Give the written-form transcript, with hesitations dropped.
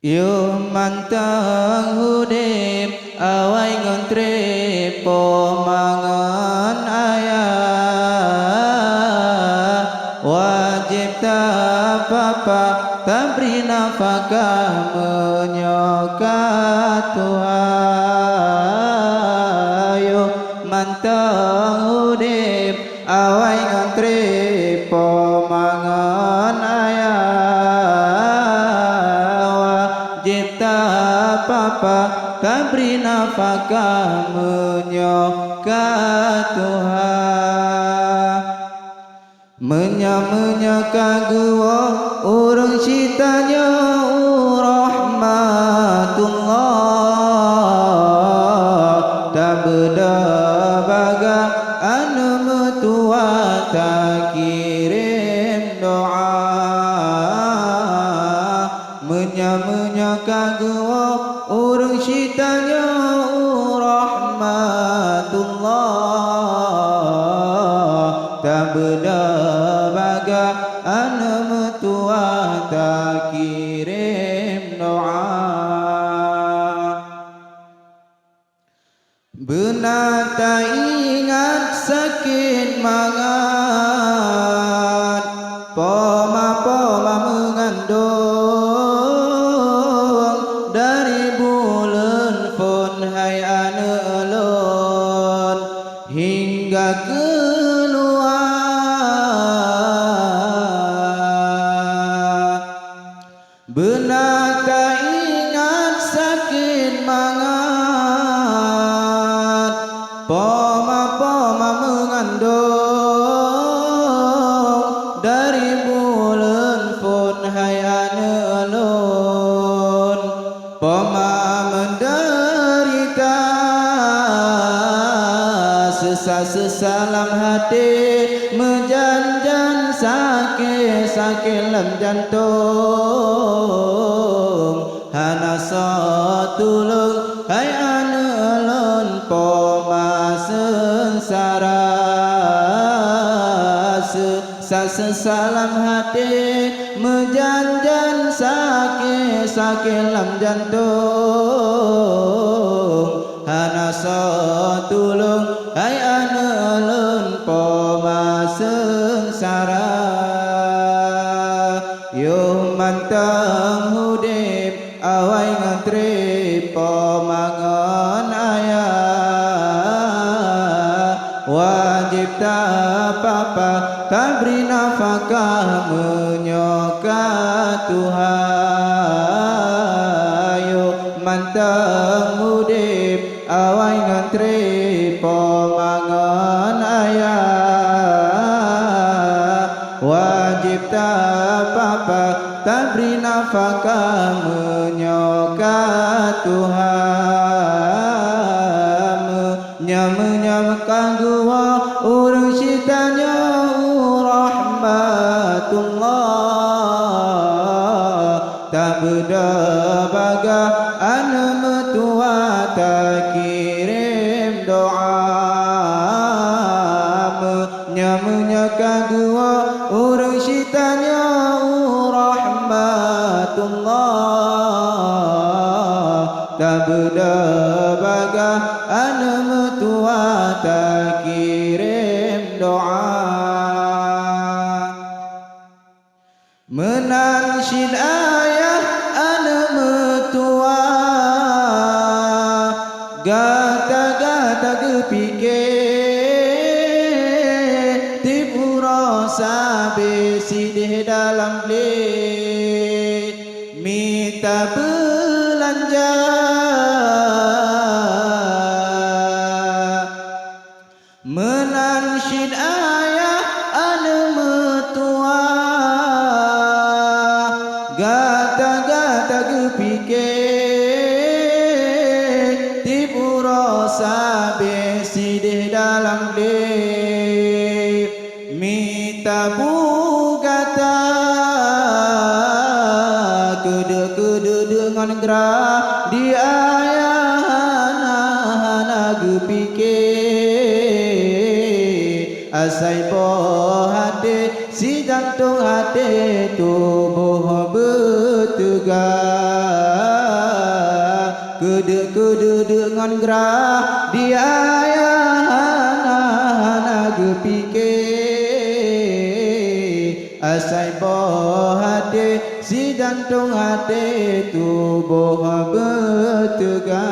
Yo mantang hudip awai ngontre pomangan ayah wajib tak apa tak beri nafkah menyokat Tuhan. Yo mantang hudip awai ngontre pomangan ayah apa tak beri nafkah menyokat Tuhan. Menya gua urang citanya rahmatullah tak beda baga anu metua tak kirim doa. Menya gua urang citanya rahmatullah tak beda baga anu metua tak kirim doa. Benar tak ingat sakit mangat poma mengandung dari bulan pun hai anu elon hingga keluar. Benar tak ingat sakit mangat poma mengandung dari bulan pun hai anu elon poma menderita sesalam hati menjanjan sakit lem jantung hana satulung hai anu elon poma sengsara sesalam hati menjanjan sakit lem jantung hana satulung hai anu elon poma sengsara. Yo mantang hudip awai ngantri pomangan ayah wajib tak apa tak beri nafkah menyokat Tuhan. Yo mantang hudip awai ngantri pomangan ayah wajib tak apa tak beri nafkah menyokat Tuhan. Menyamakan gua urang citanya rahmatullah tak beda baga anu metua tak kirim doa. Menyamakan gua urang citanya rahmatullah tak beda baga anu metua tak kirim doa. Menansyid ayah anu metua gata gepikir tipu rasa besidih dalam beli minta belanja menansyid ayah anu metua gata gepikir tipu rasa besidih dalam beli minta bugata kede dengan gerah di ayah hana gepikir asai boh hati si jantung hati tubuh bertegar. ngon gerah dia ayah pikir asai boh hati si jantung hati tubuh bertegar